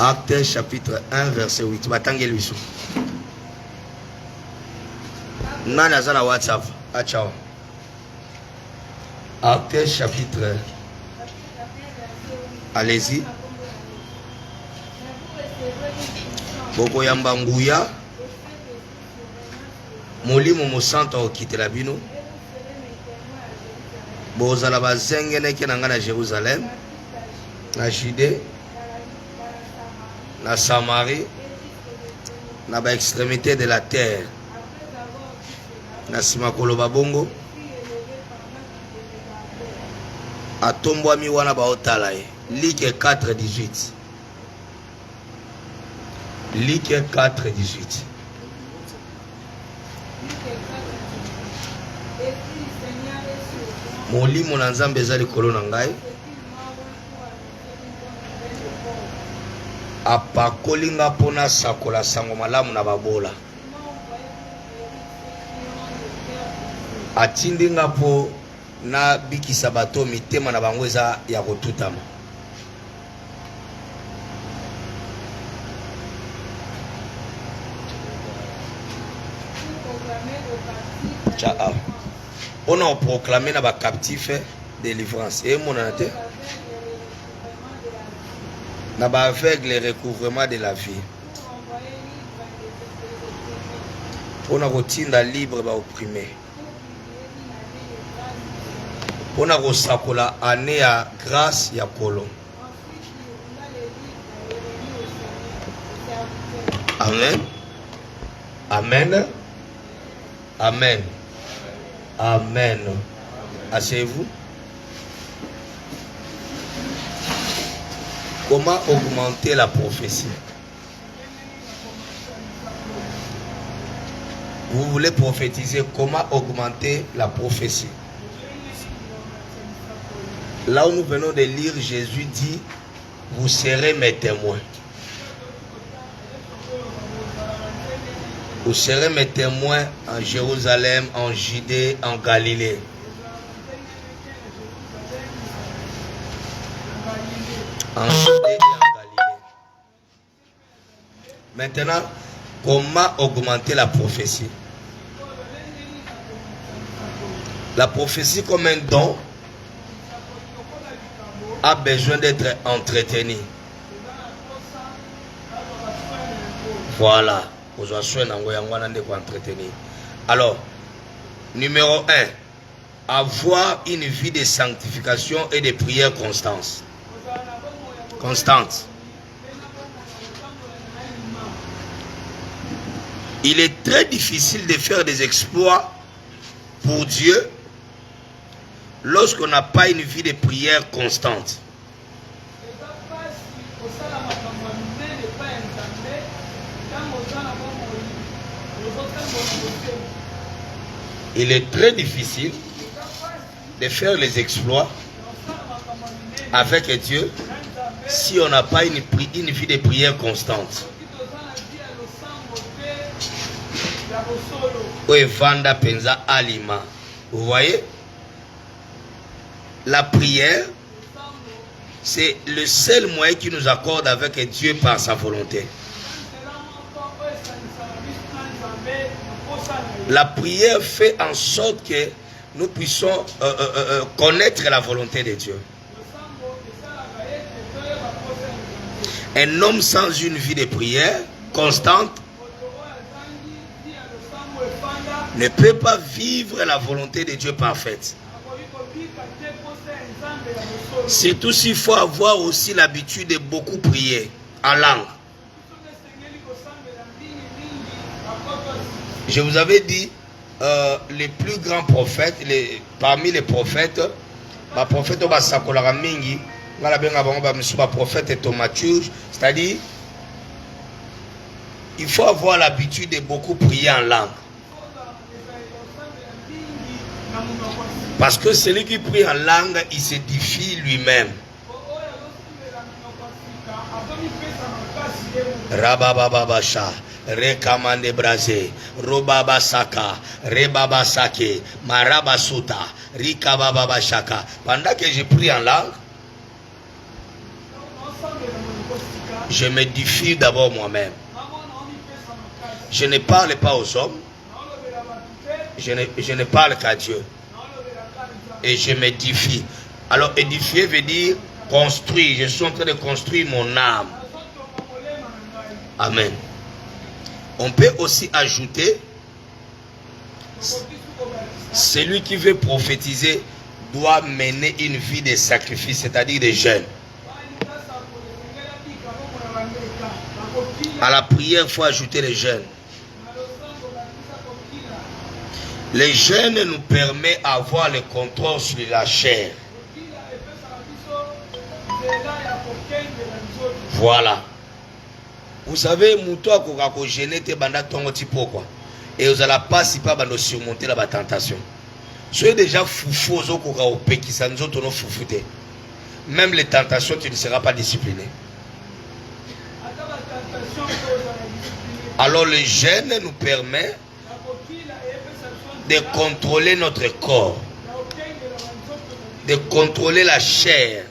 Actes chapitre 1 verset 8. Batange luiso. Nana zana WhatsApp. Ah ciao. Actes chapitre. Allez-y. Boko yamba nguya. Molimo mosanto okitela bino. Bozala bazengene ke nanga na Jérusalem, na Judée, na Samarie, na ba extrémité de la terre. Na sima koloba bongo atombwami wana baotala ye. Luc 4:18. Luc 4:18. Molimo na Nzambe eza likolo na ngai, apakolinga mpona sakola sango malamu na babola, atindinga mpo na bikisa bato mitema na bango eza ya kotutama. Ciao. On a proclamé na captif délivrance. Et mon ante na ba aveugle le recouvrement de la vie. On a rotinda libre ba opprimé. On a rosakola année ya grâce ya kolon. Amen. Amen. Amen. Amen. Asseyez-vous. Comment augmenter la prophétie? Vous voulez prophétiser, comment augmenter la prophétie? Là où nous venons de lire, Jésus dit, vous serez mes témoins. Vous serez mes témoins en Jérusalem, en Judée, en Galilée. En Judée et en Galilée. Maintenant, comment augmenter la prophétie? La prophétie comme un don a besoin d'être entretenue. Voilà. Alors, numéro 1, avoir une vie de sanctification et de prière constante. Il est très difficile de faire des exploits pour Dieu lorsqu'on n'a pas une vie de prière constante. Il est très difficile de faire les exploits avec Dieu si on n'a pas une vie de prière constante. Vous voyez, la prière, c'est le seul moyen qui nous accorde avec Dieu par sa volonté. La prière fait en sorte que nous puissions connaître la volonté de Dieu. Un homme sans une vie de prière constante ne peut pas vivre la volonté de Dieu parfaite. Surtout s'il faut avoir aussi l'habitude de beaucoup prier en langue. Je vous avais dit, les plus grands prophètes, parmi les prophètes, ma prophète Obasakolara Mingi, c'est-à-dire, il faut avoir l'habitude de beaucoup prier en langue. Parce que celui qui prie en langue, il s'édifie lui-même. Rabababasha. Rekamande brase, robaba saka, rebaba sake, maraba suta, rikababa shaka. Pendant que je prie en langue, je m'édifie d'abord moi-même. Je ne parle pas aux hommes. Je ne parle qu'à Dieu. Et je m'édifie. Alors édifier veut dire construire. Je suis en train de construire mon âme. Amen. On peut aussi ajouter, celui qui veut prophétiser doit mener une vie de sacrifice, c'est-à-dire de jeûne. À la prière, il faut ajouter les jeûnes. Les jeûnes nous permettent d'avoir le contrôle sur la chair. Voilà. Vous savez, Moutoua Kokako gêné te banda tongo tipo quoi. Et vous allez pas si pas bando surmonter la tentation. Soyez déjà foufou aux autres au pays qui s'en ont foufouté. Même les tentations, tu ne seras pas discipliné. Alors le jeûne nous permet de contrôler notre corps, de contrôler la chair.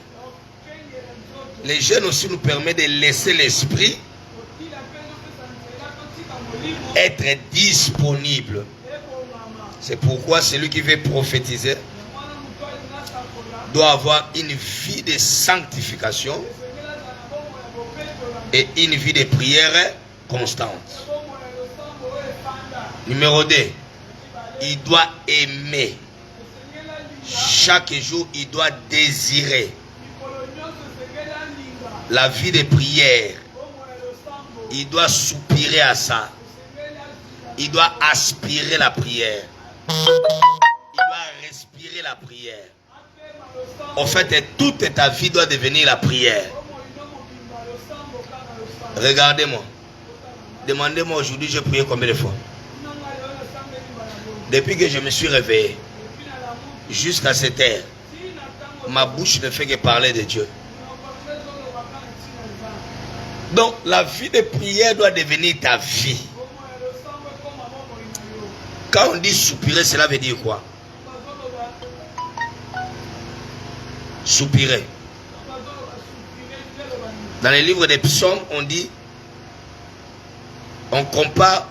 Le jeûne aussi nous permet de laisser l'esprit être disponible. C'est pourquoi celui qui veut prophétiser doit avoir une vie de sanctification et une vie de prière constante. Numéro 2, il doit aimer. Chaque jour, il doit désirer la vie de prière. Il doit soupirer à ça. Il doit aspirer la prière. Il doit respirer la prière. En fait, toute ta vie doit devenir la prière. Regardez-moi. Demandez-moi aujourd'hui, j'ai prié combien de fois? Depuis que je me suis réveillé, jusqu'à cette heure, ma bouche ne fait que parler de Dieu. Donc, la vie de prière doit devenir ta vie. Quand on dit soupirer, cela veut dire quoi? Soupirer. Dans les livres des psaumes, on dit, on compare,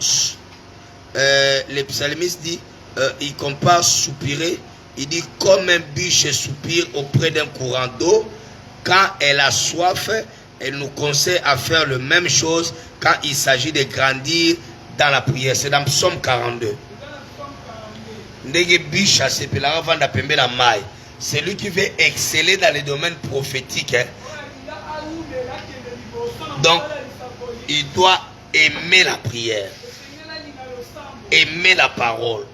les psalmistes disent, il compare soupirer, il dit comme un bûche soupire auprès d'un courant d'eau, quand elle a soif, elle nous conseille à faire la même chose quand il s'agit de grandir dans la prière. C'est dans Psaume 42. Celui qui veut exceller dans les domaines prophétiques, donc il doit aimer la prière, aimer la parole,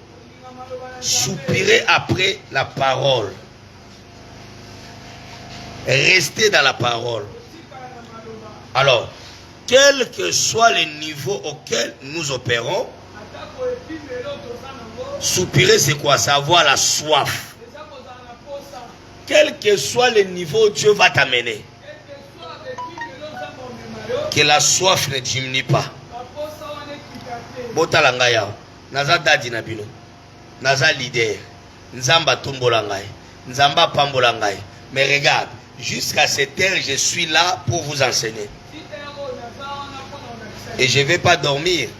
soupirer après la parole, rester dans la parole. Alors, quel que soit le niveau auquel nous opérons, soupirer c'est quoi? C'est avoir la soif. Quel que soit le niveau où Dieu va t'amener, que la soif ne diminue pas. Botalangaya, naza dadi na bino, naza leader, nzamba tombolangai, nzamba pambolangai. Mais regarde, jusqu'à cette heure, je suis là pour vous enseigner. Et je ne vais pas dormir.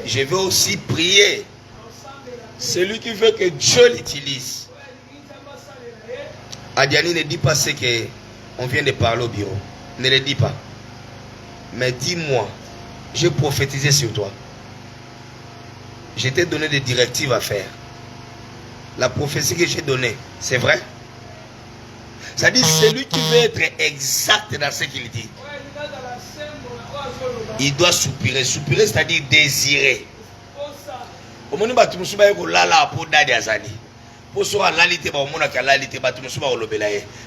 Je vais aussi prier. Celui qui veut que Dieu l'utilise. Adiani, ne dis pas ce qu'on vient de parler au bureau. Ne le dis pas. Mais dis-moi, j'ai prophétisé sur toi. Je t'ai donné des directives à faire. La prophétie que j'ai donnée, c'est vrai? C'est-à-dire celui qui veut être exact dans ce qu'il dit, il doit soupirer. Soupirer, c'est-à-dire désirer.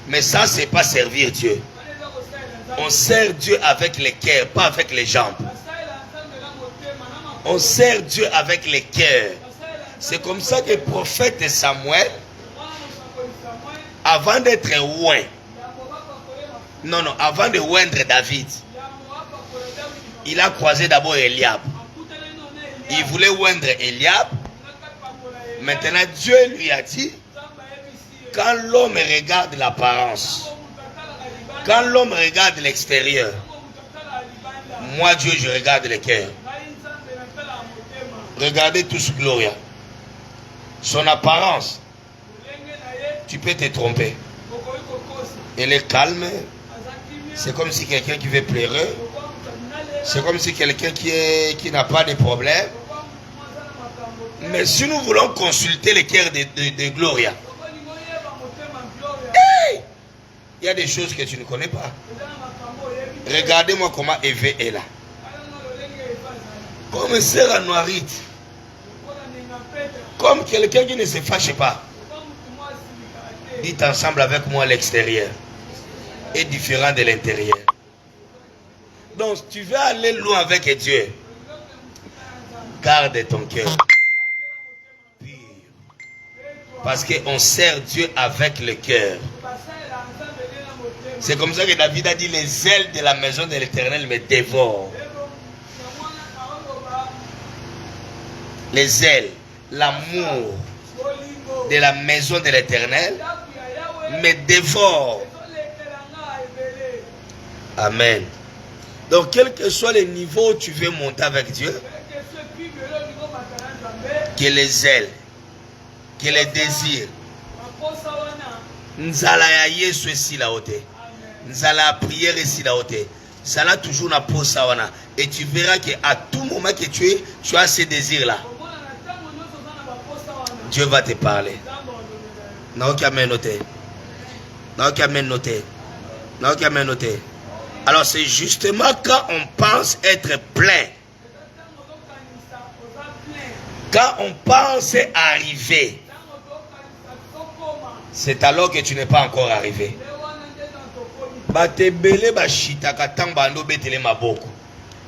Mais ça, c'est pas servir Dieu. On sert Dieu avec les cœurs, pas avec les jambes. On sert Dieu avec les cœurs. C'est comme ça que le prophète Samuel, avant d'être oint, avant de oindre David, il a croisé d'abord Eliab. Il voulait oindre Eliab. Maintenant, Dieu lui a dit, quand l'homme regarde l'apparence, Quand l'homme regarde l'extérieur, moi Dieu, je regarde le cœur. Regardez tous Gloria. Son apparence, tu peux te tromper. Elle est calme. C'est comme si quelqu'un qui veut pleurer. C'est comme si quelqu'un qui n'a pas de problème. Mais si nous voulons consulter le cœur de Gloria, hey, il y a des choses que tu ne connais pas. Regardez-moi comment Eve est là. Comme une sœur à noirite. Comme quelqu'un qui ne se fâche pas. Dites ensemble avec moi, l'extérieur est différent de l'intérieur. Donc, tu veux aller loin avec Dieu. Garde ton cœur pur. Parce qu'on sert Dieu avec le cœur. C'est comme ça que David a dit, les ailes de la maison de l'Éternel me dévorent. Les ailes, l'amour de la maison de l'Éternel me dévore. Amen. Donc, quel que soit le niveau où tu veux monter avec Dieu, que les ailes, que les désirs, nzala ya Yesu esi la haute, nzala la prière esi la haute, nzala toujours na posa wana, et tu verras que à tout moment que tu as ces désirs là, Dieu va te parler. Alors c'est justement quand on pense être plein, quand on pense arriver, c'est alors que tu n'es pas encore arrivé.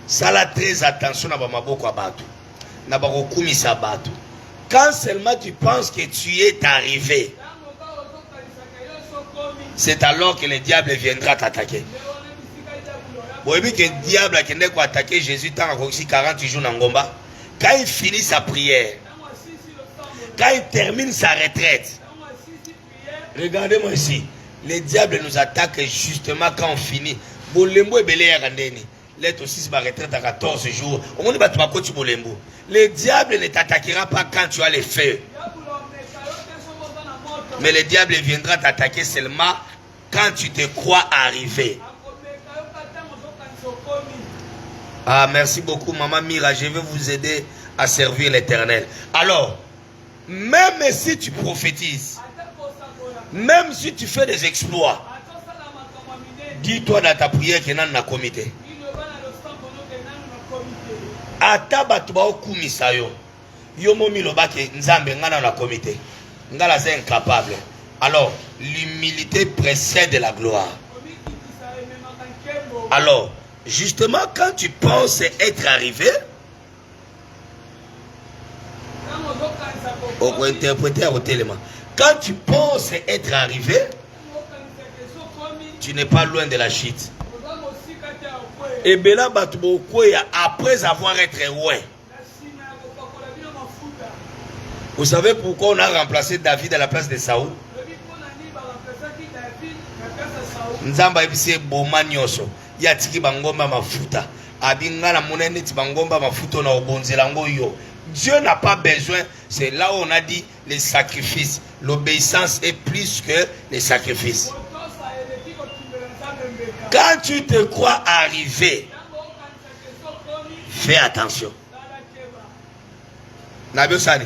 Sala très attention à maboko abatu. Quand seulement tu penses que tu es arrivé, c'est alors que le diable viendra t'attaquer. Vous voyez que le diable a attaqué Jésus tant 40 jours dans Ngomba. Quand il finit sa prière, quand il termine sa retraite, regardez-moi ici, le diable nous attaque justement quand on finit. L'être aussi ma retraite à 14 jours. Le diable ne t'attaquera pas quand tu as les feux. Mais le diable viendra t'attaquer seulement quand tu te crois arrivé. Ah, merci beaucoup, Maman Mira. Je vais vous aider à servir l'Éternel. Alors, même si tu prophétises, même si tu fais des exploits, dis-toi dans ta prière que nan na comité. Ata batu ba okumisa yo. Yo momi lo ba ke nzambe ngana na comité. Ngala c'est incapable. Alors, l'humilité précède la gloire. Alors, justement, quand tu penses être arrivé, quand tu penses être arrivé, tu n'es pas loin de la chute. Et Bela Batoubokoya, après avoir été roi. Vous savez pourquoi on a remplacé David à la place de Saoul? Nzamba ibise boma nyoso yatiki bangomba mafuta abingana monene ti bangomba mafuta na obonzela ngo yo. Dieu n'a pas besoin, c'est là où on a dit les sacrifices. L'obéissance est plus que les sacrifices. Quand tu te crois arrivé, fais attention. Nabiosani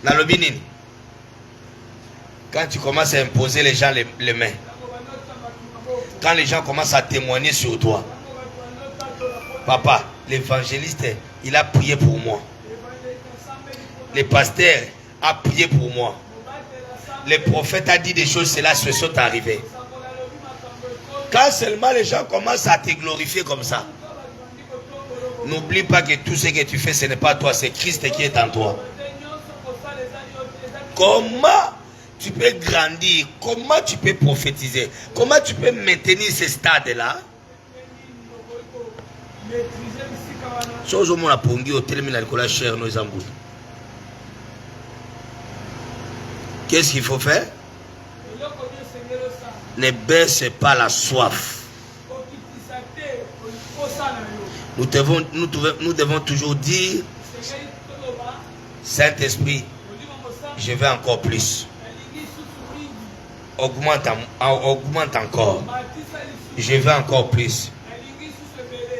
Nalobinini. Quand tu commences à imposer les gens les mains, quand les gens commencent à témoigner sur toi, papa, l'évangéliste, il a prié pour moi. Le pasteur a prié pour moi. Le prophète a dit des choses, cela se sont arrivées. Quand seulement les gens commencent à te glorifier comme ça, n'oublie pas que tout ce que tu fais, ce n'est pas toi, c'est Christ qui est en toi. Comment tu peux grandir? Comment tu peux prophétiser? Comment tu peux maintenir ce stade-là? Qu'est-ce qu'il faut faire? Ne baisse pas la soif. Nous devons toujours dire, Saint-Esprit, je veux encore plus. Augmente encore. Je veux encore plus.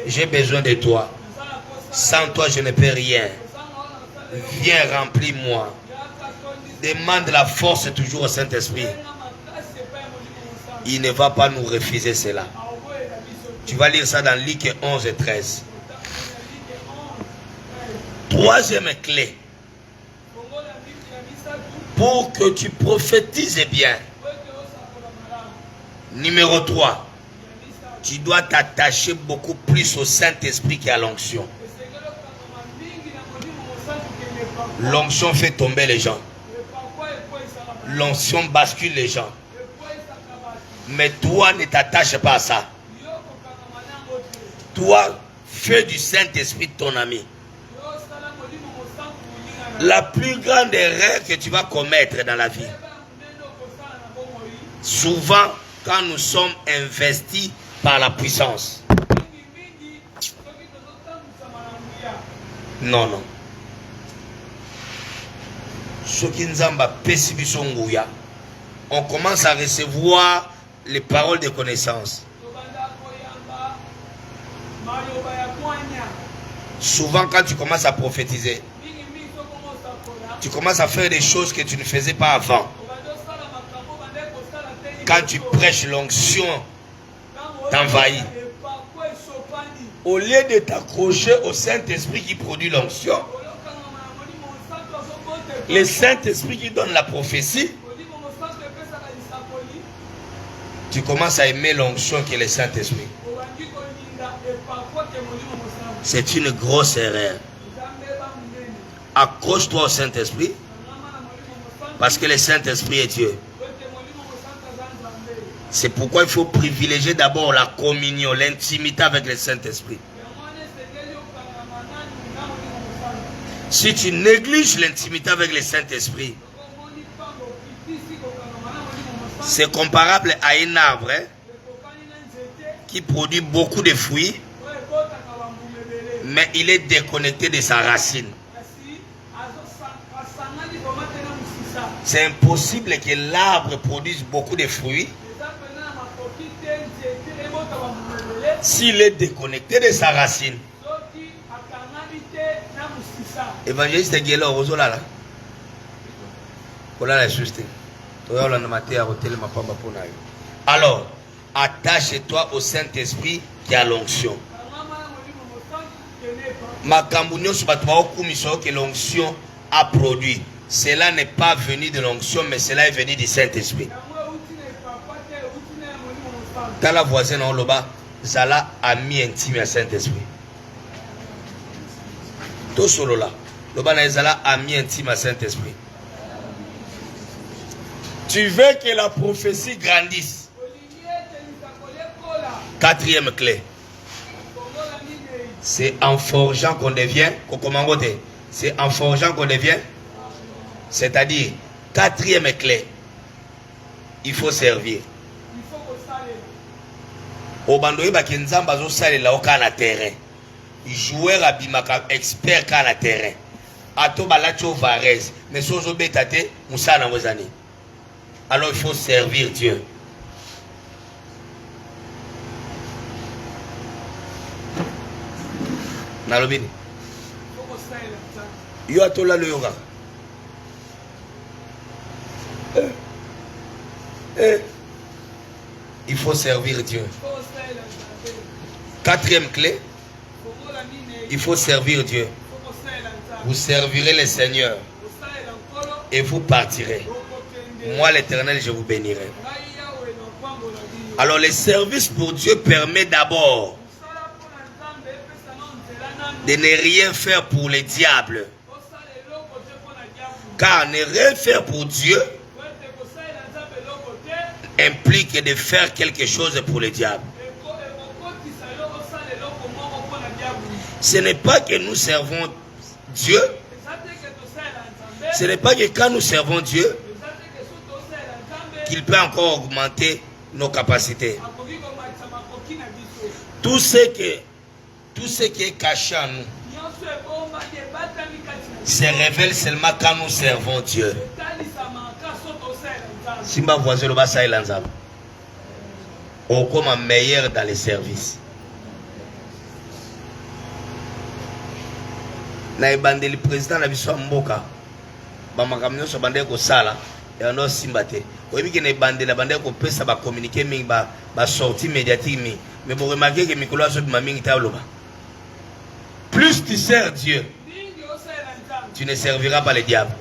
J'ai besoin de toi. Sans toi, je ne peux rien. Viens, remplis-moi. Demande la force toujours au Saint-Esprit. Il ne va pas nous refuser cela. Tu vas lire ça dans Luc 11 et 13. Troisième clé. Pour que tu prophétises bien. Numéro 3. Tu dois t'attacher beaucoup plus au Saint-Esprit qu'à l'onction. L'onction fait tomber les gens. L'onction bascule les gens. Mais toi, ne t'attache pas à ça. Toi, fais du Saint-Esprit ton ami. La plus grande erreur que tu vas commettre dans la vie, souvent quand nous sommes investis par la puissance. Non, non. On commence à recevoir les paroles de connaissance. Souvent quand tu commences à prophétiser, tu commences à faire des choses que tu ne faisais pas avant. Quand tu prêches, l'onction t'envahit. Au lieu de t'accrocher au Saint-Esprit qui produit l'onction, le Saint-Esprit qui donne la prophétie, tu commences à aimer l'onction qui est le Saint-Esprit. C'est une grosse erreur. Accroche-toi au Saint-Esprit parce que le Saint-Esprit est Dieu. C'est pourquoi il faut privilégier d'abord la communion, l'intimité avec le Saint-Esprit. Si tu négliges l'intimité avec le Saint-Esprit, c'est comparable à un arbre qui produit beaucoup de fruits, mais il est déconnecté de sa racine. C'est impossible que l'arbre produise beaucoup de fruits s'il est déconnecté de sa racine. Évangéliste Guéla, Rosola là. Alors, attache-toi au Saint-Esprit qui a l'onction. Que l'onction a produit. Cela n'est pas venu de l'onction, mais cela est venu du Saint-Esprit. Dans la voisine en Loba, Zala ami intime à Saint-Esprit. Tout solo là. Loba na Zala ami intime à Saint-Esprit. Tu veux que la prophétie grandisse. Quatrième clé. C'est en forgeant qu'on devient. C'est en forgeant qu'on devient. C'est-à-dire, quatrième clé. Il faut servir. Au bandoï bakinzam bazo sale la oka na terrain. Joueur abimaka expert ka na terrain. Ato balacho varez. Mais sozo betate musa na wazani. Alors il faut servir Dieu. Nalobini. Yo atola le yoga. Il faut servir Dieu. Quatrième clé, il faut servir Dieu. Vous servirez le Seigneur et vous partirez. Moi l'Éternel, je vous bénirai. Alors le service pour Dieu permet d'abord de ne rien faire pour le diable. Car ne rien faire pour Dieu implique de faire quelque chose pour le diable. Ce n'est pas que nous servons Dieu. Ce n'est pas que quand nous servons Dieu, qu'il peut encore augmenter nos capacités. Tout ce qui est caché en nous se révèle seulement quand nous servons Dieu. Simba voisin le basa elanzam. Au comme meilleur dans les services. Na ebande le président na biso mboka. Ba makamnyo so bande ko sala et on simba te. Oyebi ke na ebande la bande ko pesa ba communiquer mingi ba sortie médiatique mingi. Mais vous remarquez que Mikolo a sauté ma mingi ta loba. Plus tu sers Dieu, tu ne serviras pas le diable.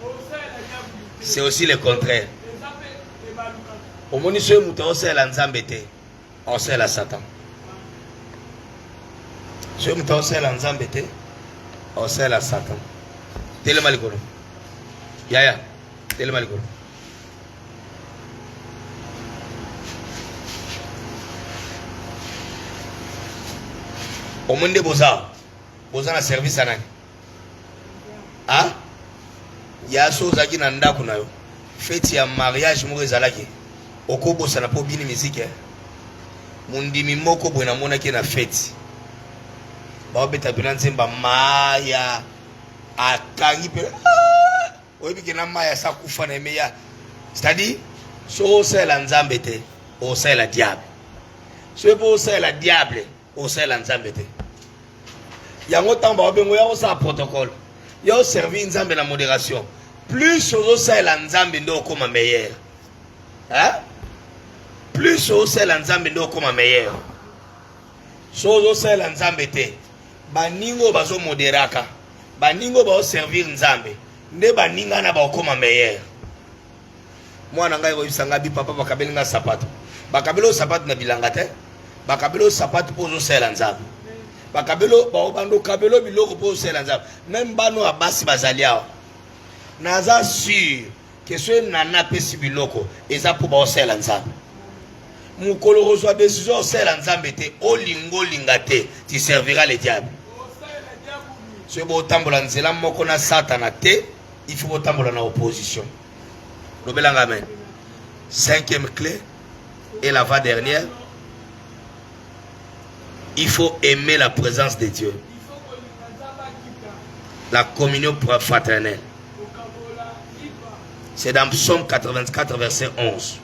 C'est aussi le contraire. Au moment où on sert la Nzambete, on sert la Satan. Si on sert la Nzambete, on sert la Satan. Tellement le gros. Yaya, tellement le gros. Au monde de Boza na service à nani? Ah? Il y a chose qui n'a pas de fête ya mariage mo ezalaki. Okobo sana po bini musique. Mundimi moko bona mona ki na fête. Ba obeta bilanze mba maya akangi pe. Oyebi ke na maya sa kufa na meya. C'est-à-dire so c'est la nzambe te, o c'est la diable. So po c'est la diable, o c'est la nzambe te. Yango tamba obengo ya osa protocole. Yo servi nzambe na modération. Plus ozo c'est la nzambe ndo koma meilleur. Hein? Plus ozo c'est la nzambe ndo koma meilleur. So ozo c'est la nzambe te. Baningo bazo modéraka. Baningo bazo servir nzambe. Nde baninga na ba koma meilleur. Mwana ngai ko bisanga bi papa bakabelinga sapato. Bakabelo sapato na bilanga te. Bakabelo sapato pozo c'est la nzambe. Bakabelo baobando kabelo biloko po sela nzambe même bano abasi bazalia naza sûr que ce nana pesi biloko eza po ba sela nzambe mukolo reçoit décision sela nzambe te olingo lingate tu serviras le diable ce bo tambola nzela moko na satana te il faut tambola na opposition lobelanga amen. Cinquième clé et la va dernière. Il faut aimer la présence de Dieu. La communion fraternelle. C'est dans Psaume 84, verset 11.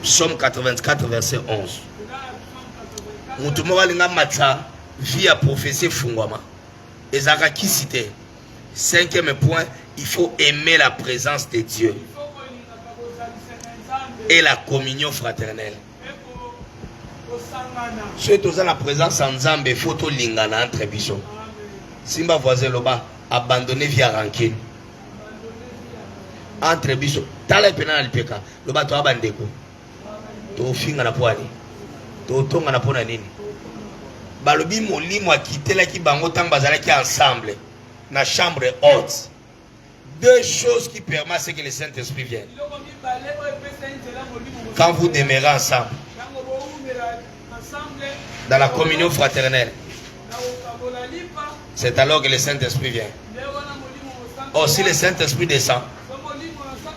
Psaume 84, verset 11. Moutoumora linga matza via prophétie fungwama. Ezaka qui cité. Cinquième point, il faut aimer la présence de Dieu. Et la communion fraternelle. Si tu as la présence en Zambé, il faut que tu lingana entre bisons. Simba voisin loba, abandonner via rancune. Entre bisons. Tala pena na peka. Loba to abandeko. To finga na poani. To tonga na pona nini. Balobi molimo akitela ki bango tang bazala ki ensemble. Na chambre haute. Deux choses qui permettent que le Saint-Esprit vienne. Quand vous demeurez ensemble. Dans la communion fraternelle, c'est alors que le Saint-Esprit vient. Or, si le Saint-Esprit descend,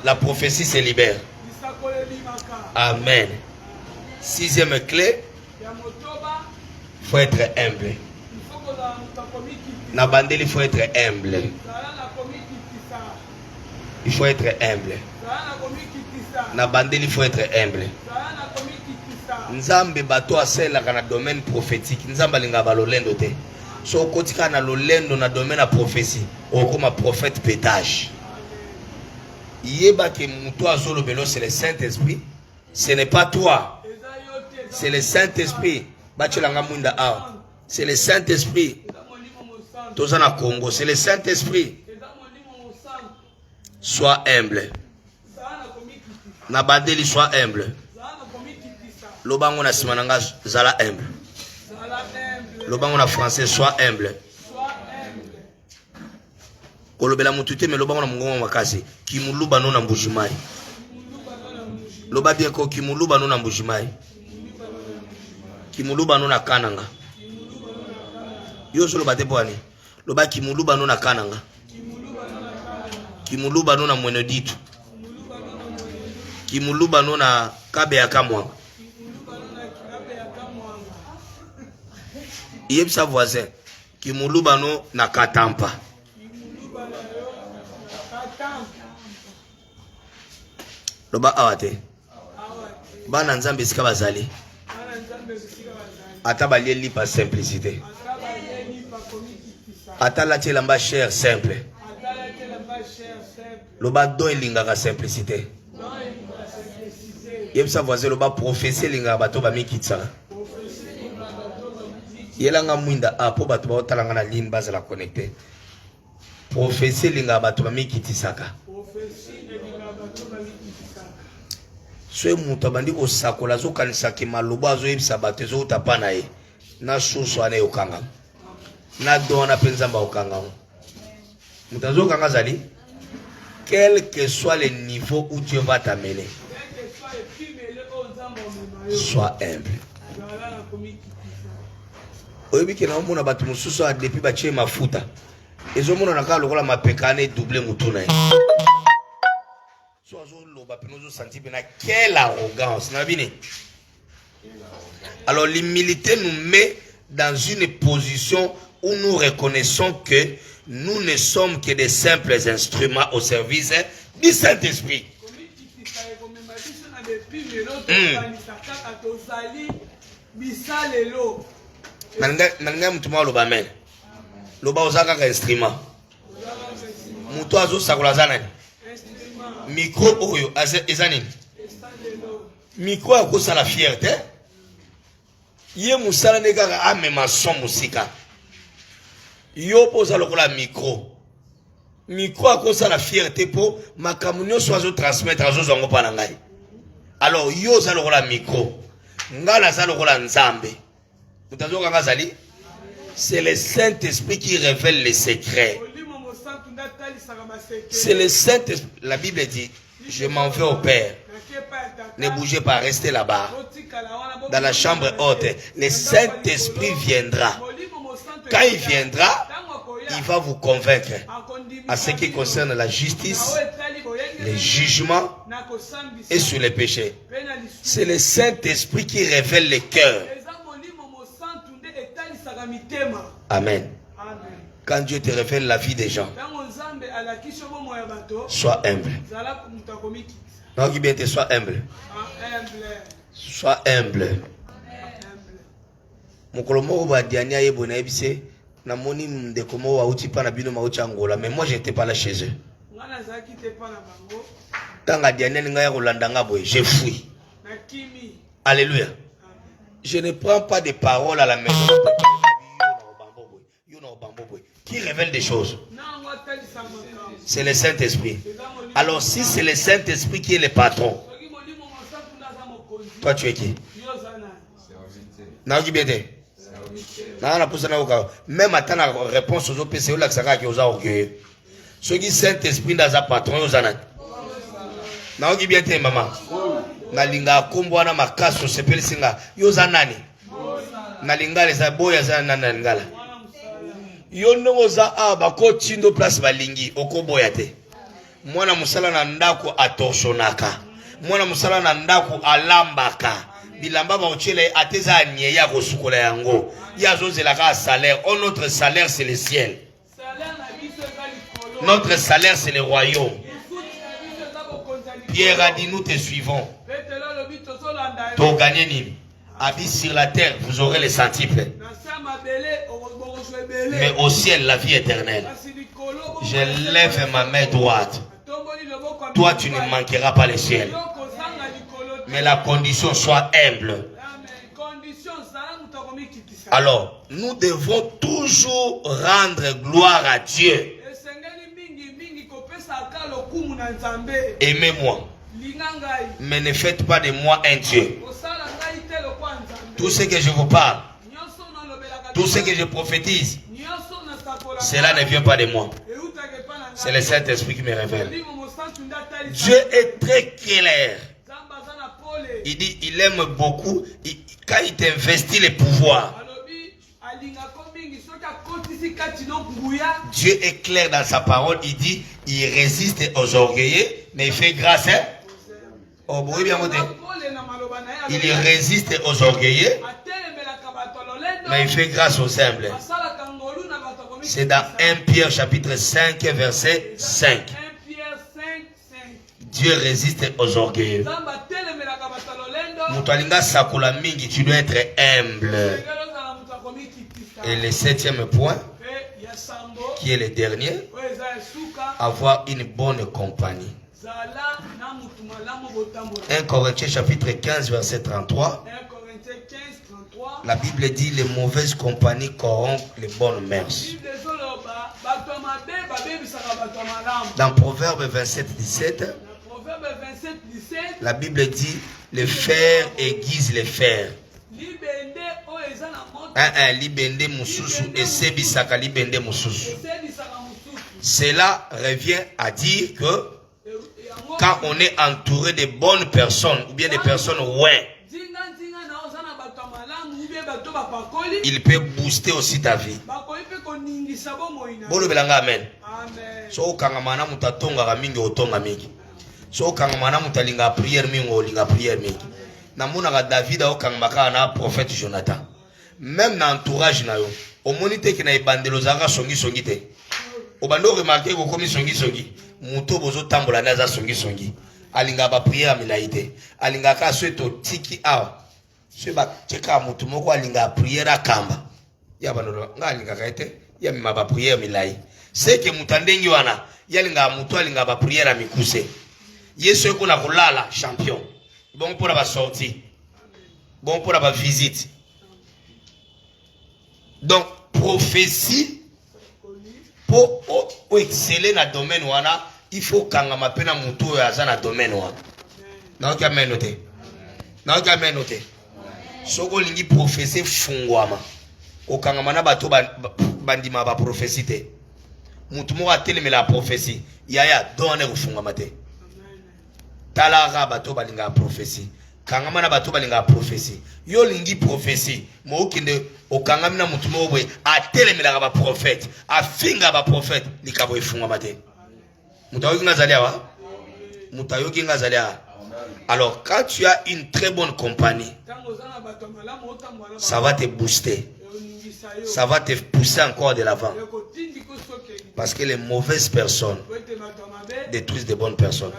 la prophétie se libère. Amen. Sixième clé, il faut être humble. Nabandeli, il faut être humble. Il faut être humble. Nabandeli, il faut être humble. Nzambe bato asela kana domaine prophétique. Nzamba linga balolendo te. So kotika na lolendo na domaine a prophétie. Okoma prophète pétage. Yeba ke muto azolo belo c'est le Saint-Esprit. Ce n'est pas toi. C'est le Saint-Esprit. Bachelanga munda a. C'est le Saint-Esprit. Tozana Congo, c'est le Saint-Esprit. Sois humble. Nabandeli sois humble. Lobango na simananga zala humble. Lobango na français soit humble. Kolobela mutute me lobango na mungongo makasi. Kimuluba no na mbujimai. Loba bien ko kimuluba no na mbujimai. Kimuluba no na kananga. Yo solo bate poani. Loba kimuluba no na kananga. Kimuluba no na mwenoditu. Kimuluba no na kabe ya kamwanga. Yeb sa voisin. Kimuluba no na katampa. Loba awate. Bana nzambe sika bazali. Ata balieli pa simplicité. Ata la lamba cher simple. Loba do elingaka simplicité. Yeb sa voisin loba prophétie lingaka bato ba mikitsa. Yelanga mwinda apo bato ba otalanga na ligne base la connecter. Prophétie lingaka bato ba mikitisaka. Soe muta bandi ko sakola zo kanisa ki maloba zo yebisa bato zo utapana ye. Na susu ane okanga. Na dona penzamba okanga. Muta zo kanga zali. Quel que soit le niveau où Dieu va t'amener, sois humble. Oyebi ke na mona bato mususu a depuis ba tie mafuta. Ezo mona na ka lokola mapekane double mutuna ye. So azo loba penozo senti bena quelle arrogance na bini. Alors l'humilité nous met dans une position où nous reconnaissons que nous ne sommes que des simples instruments au service du Saint-Esprit. Nanga mutuma loba men. Loba ozaka ka instrument. Muto azo sakola zanani. Micro oyo ezanini. Micro akosa la fierté. Ye musala nekaka amema son musika. Yo posa lokola micro. Micro akosa la fierté po makamunyo so azo transmettre azo zongo pa ngai. Alors yo za lokola micro. Ngala za lokola nzambe. Mutazo kanga zali. C'est le Saint-Esprit qui révèle les secrets. C'est le Saint-Esprit. La Bible dit, je m'en vais au Père. Ne bougez pas, restez là-bas. Dans la chambre haute, le Saint-Esprit viendra. Quand il viendra, il va vous convaincre à ce qui concerne la justice, les jugements et sur les péchés. C'est le Saint-Esprit qui révèle les cœurs. Amen. Quand Dieu te révèle la vie des gens, sois humble. Non, qui bien te sois humble. Sois humble. Mokolomo ba diania yebona ebise na moni ndekomo wa utipa na bino maucha Angola, mais moi j'étais pas là chez eux. Tanga diania ninga ya kolandanga boy, je fuis. Alléluia. Je ne prends pas de paroles à la maison. Qui révèle des choses. C'est le Saint-Esprit. Alors si c'est le Saint-Esprit qui est le patron, toi tu es qui? Même à ta réponse aux OPC, où l'accès qui aux orgueilleux. Ce qui Saint-Esprit dans un patron, aux anat. Naogi bien te maman. Nalinga kumbwana makaso sepeli singa. Yozanani. Nalinga les aboya zanana ngala. Yono za aba ko chindo place balingi okoboya te. Mwana musala na ndako atoshonaka. Mwana musala na ndako alambaka. Bilamba ba ochele ateza nye ya kosukola yango. Ya zozela ka salaire. Oh, notre salaire c'est le ciel. Notre salaire c'est le royaume. Pierre a dit nous te suivons. Pour gagner Nîmes. Habite sur la terre, vous aurez les centiples. Mais au ciel, la vie éternelle. Je lève ma main droite. Toi, tu ne manqueras pas le ciel. Mais la condition soit humble. Alors, nous devons toujours rendre gloire à Dieu. Aimez-moi. Mais ne faites pas de moi un Dieu. Tout ce que je vous parle, tout ce que je prophétise, cela ne vient pas de moi. C'est le Saint-Esprit qui me révèle. Dieu est très clair. Il dit, il aime beaucoup quand il t'investit les pouvoirs. Dieu est clair dans sa parole. Il dit, il résiste aux orgueilleux, mais il fait grâce Oh, bon, bien, il résiste aux orgueilleux, mais il fait grâce aux humbles. C'est dans 1 Pierre chapitre 5 verset 5. Dieu résiste aux orgueilleux. Tu dois être humble. Et le 7e point, qui est le dernier, avoir une bonne compagnie. 1 Corinthiens chapitre 15 verset 33. La Bible dit les mauvaises compagnies corrompent les bonnes mœurs. Dans Proverbe 27 17, la Bible dit les fers aiguisent les fers. Libende mususu et sebisaka libende mususu. Cela revient à dire que quand on est entouré de bonnes personnes ou bien des personnes ouais, il peut booster aussi ta vie. Bolo belanga amen. So kangamana mutatonga kamingi otonga mingi. So kangamana mutalinga prière mingi olinga prière mingi. Namuna ka David au kangamaka na prophète Jonathan. Même dans l'entourage na yo, au monite ki na ibandelo zaka songi songi te. Obando remarquer ko komi songi songi. Muto bozo tambola na za songi songi. Alinga ba prière milaite. Alinga ka sweto tiki awa. Ce ba cheka mutu moko alinga prière akamba. Ya banolo ngalinga kaite ya mima ba prière milai. C'est que mutandengi wana yalinga mutu alinga ba prière mikuse. Yesu eko na kulala champion. Bon pour la sortie. Bon pour la visite. Donc prophétie pour exceller dans le domaine wana, il faut kangama pena mutu yaza na domaine wana. Na ka menote. Na ka menote. Soko lingi prophétie fungwama. Okangama na bato bandima ba prophétie te. Mutu mo ateleme la prophétie. Yaya donne ufungwama te. Talara bato balinga prophétie. Kangama na bato balinga prophétie. Yo lingi prophétie. Mo okinde okangama na mutu mo bwe ateleme la ba prophète. Afinga ba prophète likabo ifungwama te. Mutayoki ngazalia wa? Mutayoki ngazalia. Alors quand tu as une très bonne compagnie, ça va te booster. Ça va te pousser encore de l'avant. Parce que les mauvaises personnes détruisent de bonnes personnes.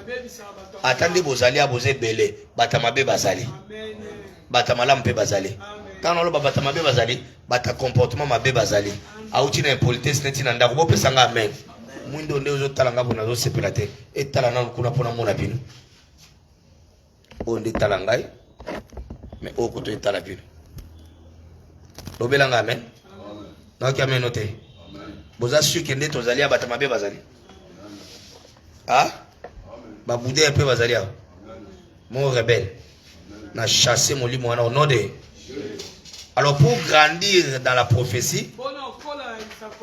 Attendez vos alliés à vos belé. Batamabe bazali. Batamalampe bazali. Quand on a batamabe bazali, bata comportement mabe bazali. Aouti na impolitesse neti na ndako. Bope sanga amen. Mwindo nde ozo talanga bona zo sepelate. Et talana kuna pona mona bino. On dit talangai. Mais au côté de talabino. Lobelanga amen. Non qui amen noté. Vous assurez que vous allez à Batamabe bazali. Ah? Baboudé un peu bazali. Mon rebelle. N'a chassé mon lit au nom de. Alors pour grandir dans la prophétie,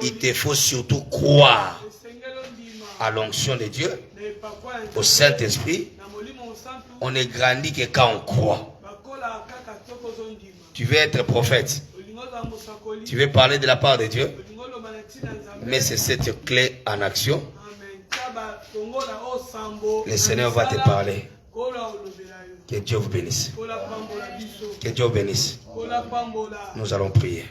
il te faut surtout croire à l'onction de Dieu, au Saint-Esprit. On est grandi que quand on croit. Tu veux être prophète. Tu veux parler de la part de Dieu. Mais c'est cette clé en action. Le Seigneur va te parler. Que Dieu vous bénisse. Que Dieu vous bénisse. Nous allons prier.